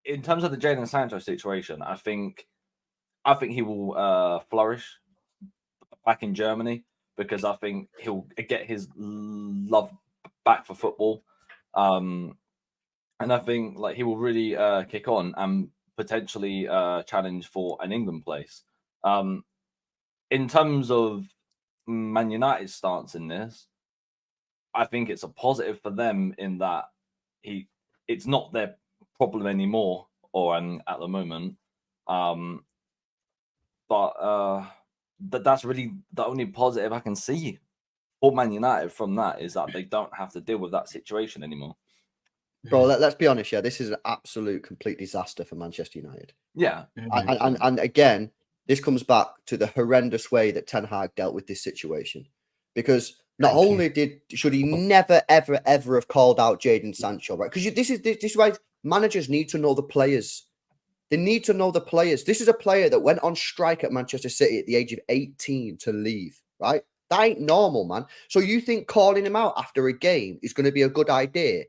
in terms of the Jadon Sancho situation, I think he will flourish back in Germany because I think he'll get his love back for football, and I think like he will really kick on and potentially challenge for an England place. In terms of Man United's stance in this, I think it's a positive for them in that it's not their problem anymore or at the moment. But that's really the only positive I can see for Man United from that is that they don't have to deal with that situation anymore. Bro, let's be honest, yeah, this is an absolute complete disaster for Manchester United. Yeah. And again, this comes back to the horrendous way that Ten Hag dealt with this situation. Because not only should he never, ever, ever have called out Jadon Sancho, right? Because this is why managers need to know the players. They need to know the players. This is a player that went on strike at Manchester City at the age of 18 to leave, right? That ain't normal, man. So you think calling him out after a game is going to be a good idea?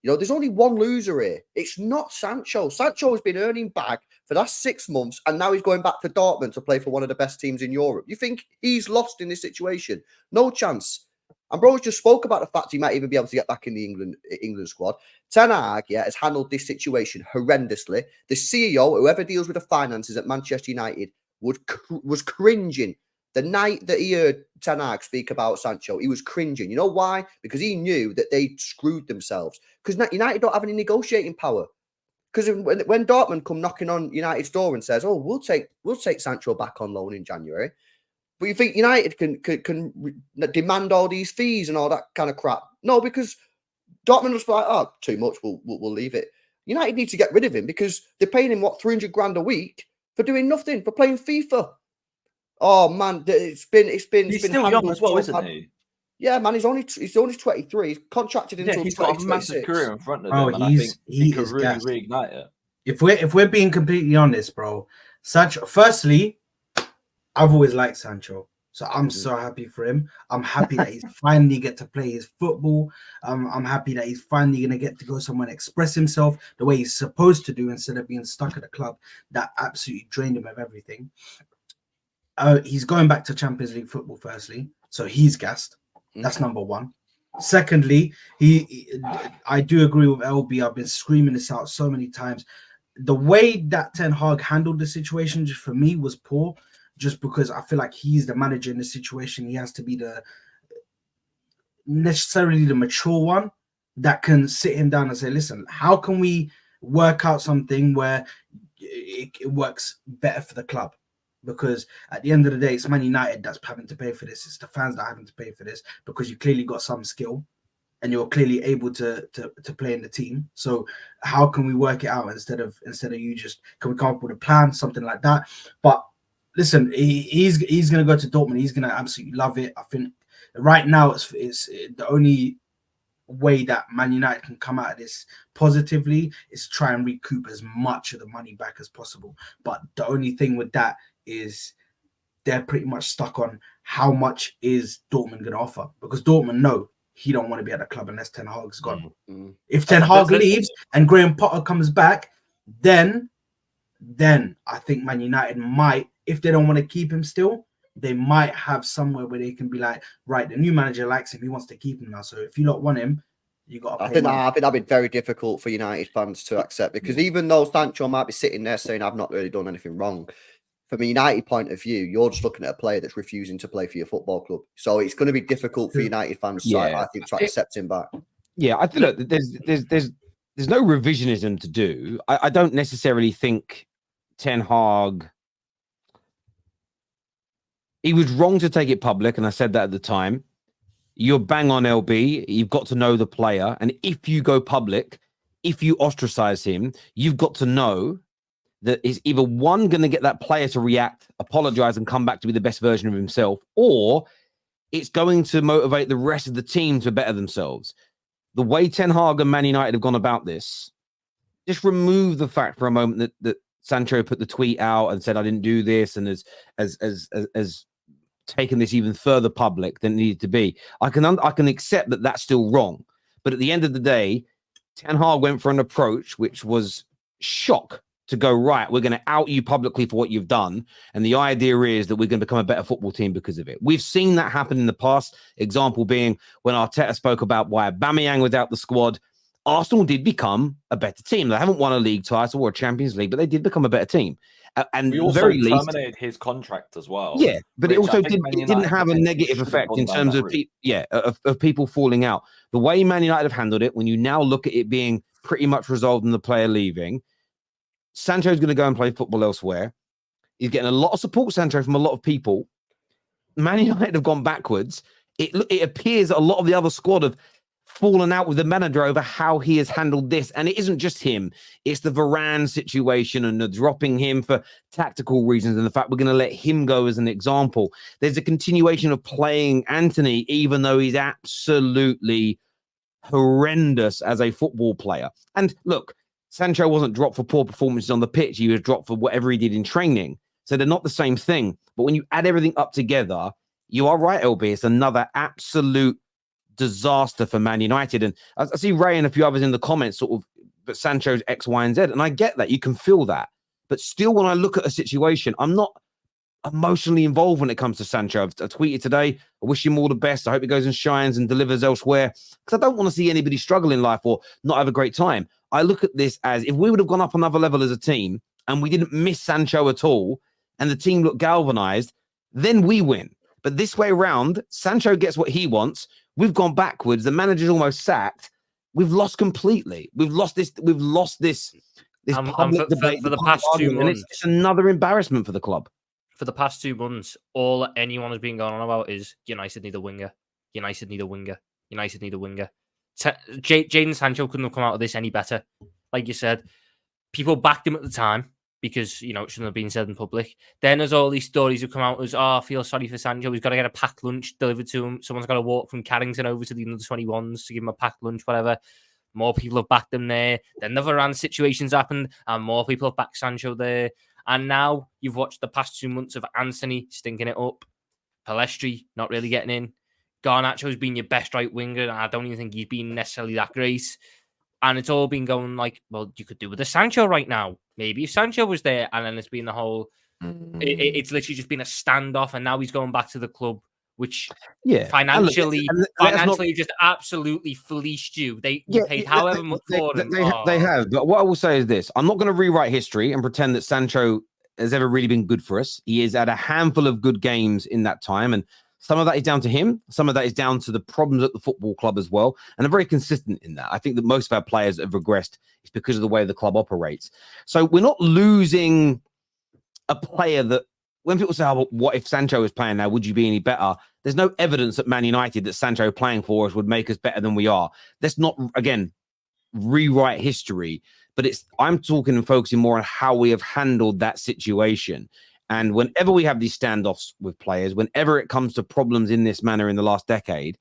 You know, there's only one loser here. It's not Sancho. Sancho has been earning back for the last 6 months, and now he's going back to Dortmund to play for one of the best teams in Europe. You think he's lost in this situation? No chance. And bro just spoke about the fact he might even be able to get back in the England squad. Ten Hag, has handled this situation horrendously. The CEO, whoever deals with the finances at Manchester United, was cringing the night that he heard Ten Hag speak about Sancho. He was cringing. You know why? Because he knew that they screwed themselves. Because United don't have any negotiating power. Because when Dortmund come knocking on United's door and says, "Oh, we'll take Sancho back on loan in January," but you think United can demand all these fees and all that kind of crap? No, because Dortmund was like, "Oh, too much. We'll leave it." United need to get rid of him because they're paying him what $300,000 a week for doing nothing, for playing FIFA. Oh man, it's been. He's still young as well, isn't he? Yeah, man, he's only 23. He's contracted until he's 2026. got a massive career in front of him, and I think he could really reignite it. If we're being completely honest, bro, Sancho. Firstly, I've always liked Sancho, so I'm so happy for him. I'm happy that he's finally get to play his football. I'm happy that he's finally gonna get to go somewhere and express himself the way he's supposed to do instead of being stuck at a club that absolutely drained him of everything. He's going back to Champions League football. Firstly, so he's gassed. That's number one. Secondly, I do agree with LB. I've been screaming this out so many times. The way that Ten Hag handled the situation, just for me, was poor. Just because I feel like he's the manager in this situation, he has to be necessarily the mature one that can sit him down and say, "Listen, how can we work out something where it works better for the club?" Because at the end of the day, it's Man United that's having to pay for this. It's the fans that are having to pay for this because you clearly got some skill and you're clearly able to play in the team. So how can we work it out instead of you just, can we come up with a plan, something like that? But listen, he's going to go to Dortmund. He's going to absolutely love it. I think right now it's the only way that Man United can come out of this positively is try and recoup as much of the money back as possible. But the only thing with that is they're pretty much stuck on how much is Dortmund going to offer, because Dortmund know he don't want to be at the club unless Ten Hag's gone. If Ten Hag leaves and Graham Potter comes back, then I think Man United might, if they don't want to keep him still, they might have somewhere where they can be like, right, the new manager likes him, he wants to keep him now. So if you don't want him, you got to pay money. I think that'd be very difficult for United fans to accept, because even though Sancho might be sitting there saying, "I've not really done anything wrong," from a United point of view, you're just looking at a player that's refusing to play for your football club. So it's going to be difficult for United fans, I think, to accept him back. Yeah, I think look, there's no revisionism to do. I don't necessarily think Ten Hag, he was wrong to take it public, and I said that at the time. You're bang on, LB. You've got to know the player, and if you go public, if you ostracize him, you've got to know that is either one, going to get that player to react, apologize, and come back to be the best version of himself, or it's going to motivate the rest of the team to better themselves. The way Ten Hag and Man United have gone about this, just remove the fact for a moment that Sancho put the tweet out and said, "I didn't do this," and as taken this even further public than it needed to be. I can accept that that's still wrong, but at the end of the day, Ten Hag went for an approach which was shock to go, right, we're going to out you publicly for what you've done. And the idea is that we're going to become a better football team because of it. We've seen that happen in the past. Example being when Arteta spoke about why Aubameyang was out the squad. Arsenal did become a better team. They haven't won a league title or a Champions League, but they did become a better team. And we also very terminated his contract as well. Yeah, but it also didn't have a negative should effect gone in down terms that of, route. of people falling out. The way Man United have handled it, when you now look at it being pretty much resolved and the player leaving, Sancho's going to go and play football elsewhere. He's getting a lot of support, Sancho, from a lot of people. Man United have gone backwards. It appears a lot of the other squad have fallen out with the manager over how he has handled this. And it isn't just him. It's the Varane situation and the dropping him for tactical reasons and the fact we're going to let him go as an example. There's a continuation of playing Anthony, even though he's absolutely horrendous as a football player. And look, Sancho wasn't dropped for poor performances on the pitch. He was dropped for whatever he did in training. So they're not the same thing. But when you add everything up together, you are right, LB. It's another absolute disaster for Man United. And I see Ray and a few others in the comments sort of, but Sancho's X, Y, and Z. And I get that. You can feel that. But still, when I look at a situation, I'm not emotionally involved when it comes to Sancho. I tweeted today, I wish him all the best. I hope he goes and shines and delivers elsewhere, because I don't want to see anybody struggle in life or not have a great time. I look at this as if we would have gone up another level as a team and we didn't miss Sancho at all and the team looked galvanized, then we win. But this way around, Sancho gets what he wants. We've gone backwards. The manager's almost sacked. We've lost completely. We've lost this public debate for the past 2 months. It's another embarrassment for the club. For the past 2 months, all anyone has been going on about is United need a winger. United need a winger. United need a winger. Jadon Sancho couldn't have come out of this any better. Like you said, people backed him at the time because, it shouldn't have been said in public. Then there's all these stories have come out as, I feel sorry for Sancho. He's got to get a packed lunch delivered to him. Someone's got to walk from Carrington over to the under-21s to give him a packed lunch, whatever. More people have backed him there. Then the Varane situations happened and more people have backed Sancho there. And now you've watched the past 2 months of Anthony stinking it up. Pellistri not really getting in. Garnacho's been your best right winger, and I don't even think he's been necessarily that great. And it's all been going like, well, you could do with a Sancho right now. Maybe if Sancho was there, and then it's been the whole... It's literally just been a standoff, and now he's going back to the club, which financially just absolutely fleeced you. You paid however much for them. They have. But what I will say is this. I'm not going to rewrite history and pretend that Sancho has ever really been good for us. He has had a handful of good games in that time, and some of that is down to him. Some of that is down to the problems at the football club as well. And I'm very consistent in that. I think that most of our players that have regressed is because of the way the club operates. So we're not losing a player that, when people say, oh, well, what if Sancho was playing now? Would you be any better? There's no evidence at Man United that Sancho playing for us would make us better than we are. Let's not, again, rewrite history. But I'm talking and focusing more on how we have handled that situation. And whenever we have these standoffs with players, whenever it comes to problems in this manner in the last decade,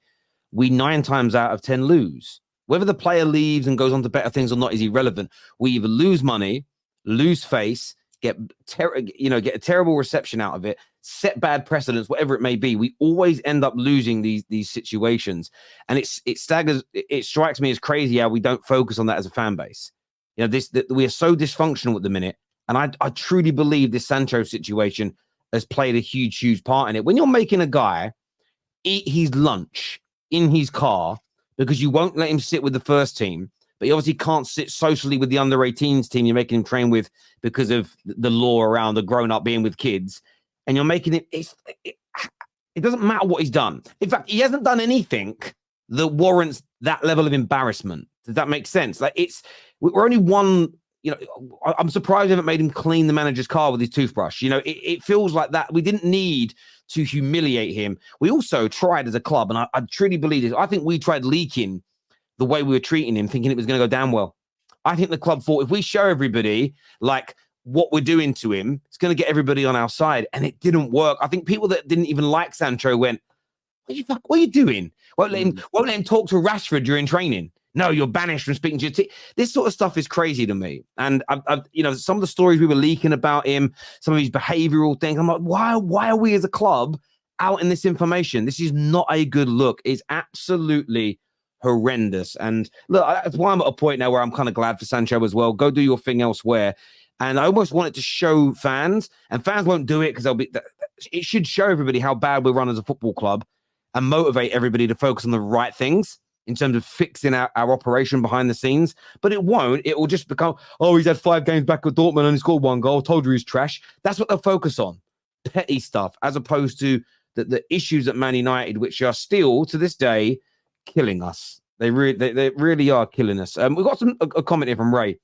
we 9 times out of 10 lose. Whether the player leaves and goes on to better things or not is irrelevant. We either lose money, lose face, get a terrible reception out of it, set bad precedents, whatever it may be. We always end up losing these situations. And it strikes me as crazy how we don't focus on that as a fan base. We are so dysfunctional at the minute. And I truly believe this Sancho situation has played a huge, huge part in it. When you're making a guy eat his lunch in his car because you won't let him sit with the first team, but he obviously can't sit socially with the under-18s team you're making him train with because of the law around the grown-up being with kids, and you're making it doesn't matter what he's done. In fact, he hasn't done anything that warrants that level of embarrassment. Does that make sense? We're only one... I'm surprised I haven't made him clean the manager's car with his toothbrush. It feels like that. We didn't need to humiliate him. We also tried as a club, and I truly believe this. I think we tried leaking the way we were treating him, thinking it was going to go down well. I think the club thought if we show everybody what we're doing to him, it's going to get everybody on our side, and it didn't work. I think people that didn't even like Sancho went, "What are you doing? Won't let him talk to Rashford during training. No, you're banished from speaking to your team." This sort of stuff is crazy to me. And some of the stories we were leaking about him, some of his behavioral things, I'm like, why are we as a club out in this information? This is not a good look. It's absolutely horrendous. And look, that's why I'm at a point now where I'm kind of glad for Sancho as well. Go do your thing elsewhere. And I almost want it to show fans, and fans won't do it because it should show everybody how bad we run as a football club and motivate everybody to focus on the right things in terms of fixing our operation behind the scenes. But it won't. It will just become, oh, he's had 5 games back with Dortmund and he scored 1 goal. Told you he's trash. That's what they'll focus on. Petty stuff, as opposed to the issues at Man United, which are still, to this day, killing us. They really are killing us. We've got a comment here from Ray,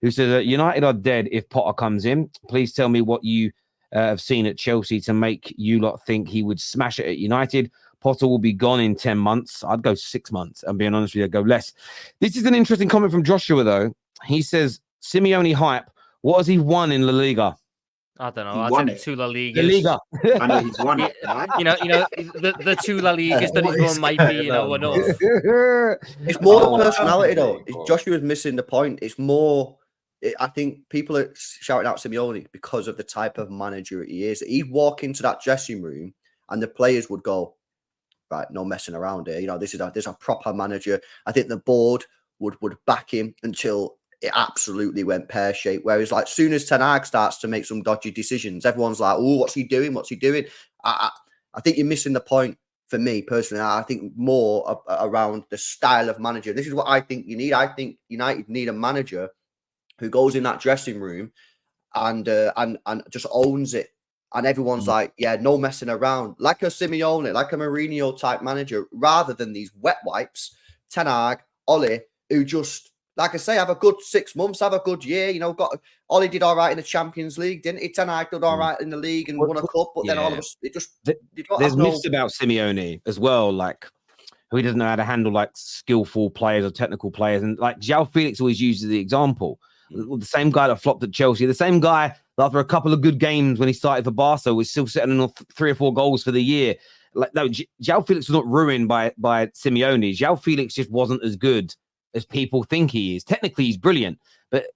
who says, United are dead if Potter comes in. Please tell me what you have seen at Chelsea to make you lot think he would smash it at United. Potter will be gone in 10 months. I'd go 6 months. I'm being honest with you, I'd go less. This is an interesting comment from Joshua, though. He says, Simeone hype. What has he won in La Liga? I don't know. I think 2 La Ligas. La Liga. I know he's won it. Right? The 2 La Ligas that he's won might be, enough. It's more the personality, though. Joshua's missing the point. It's more. I think people are shouting out Simeone because of the type of manager he is. He'd walk into that dressing room and the players would go, right, no messing around here. You know, this is a proper manager. I think the board would back him until it absolutely went pear-shaped. Whereas, like, soon as Ten Hag starts to make some dodgy decisions, everyone's like, oh, what's he doing? What's he doing? I think you're missing the point for me, personally. I think more around the style of manager. This is what I think you need. I think United need a manager who goes in that dressing room and just owns it. And everyone's like, yeah, no messing around. Like a Simeone, like a Mourinho type manager, rather than these wet wipes, Ten Hag, Ole, who just, like I say, have a good 6 months, have a good year. You know, Ole did all right in the Champions League, didn't he? Ten Hag did all right in the league and won a cup, but then all of us, there's myths about Simeone as well, like who he doesn't know how to handle like skillful players or technical players. And like João Felix always uses the example. The same guy that flopped at Chelsea, the same guy that after a couple of good games when he started for Barca was still settling on 3 or 4 goals for the year. Like, no, João Felix was not ruined by Simeone. João Felix just wasn't as good as people think he is. Technically, he's brilliant, but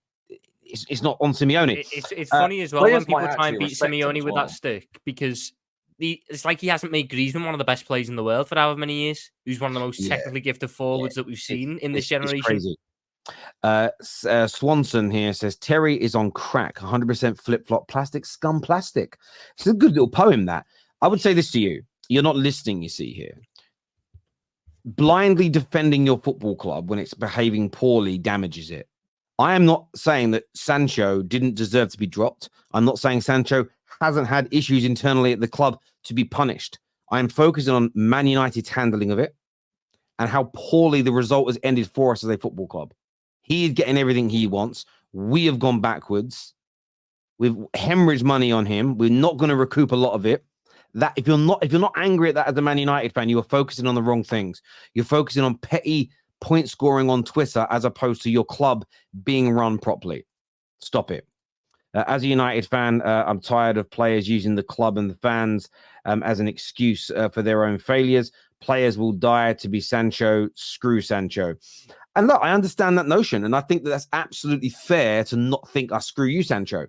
it's not on Simeone. It's funny as well when people try and beat Simeone with that stick, because it's like he hasn't made Griezmann one of the best players in the world for however many years. Who's one of the most technically gifted forwards that we've seen in this generation. Crazy. Swanson here says Terry is on crack, 100% flip-flop, plastic scum plastic. It's a good little poem, that. I would say this to you. You're not listening, you see here. Blindly defending your football club when it's behaving poorly damages it. I am not saying that Sancho didn't deserve to be dropped. I'm not saying Sancho hasn't had issues internally at the club to be punished. I am focusing on Man United's handling of it and how poorly the result has ended for us as a football club. He is getting everything he wants. We have gone backwards. We've hemorrhaged money on him. We're not going to recoup a lot of it. That if you're not angry at that as a Man United fan, you are focusing on the wrong things. You're focusing on petty point scoring on Twitter as opposed to your club being run properly. Stop it. As a United fan, I'm tired of players using the club and the fans as an excuse for their own failures. Players will die to be Sancho. Screw Sancho. And look, I understand that notion, and I think that that's absolutely fair to not think, screw you, Sancho.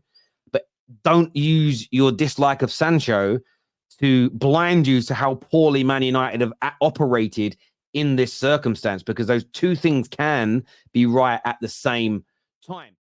But don't use your dislike of Sancho to blind you to how poorly Man United have operated in this circumstance, because those two things can be right at the same time.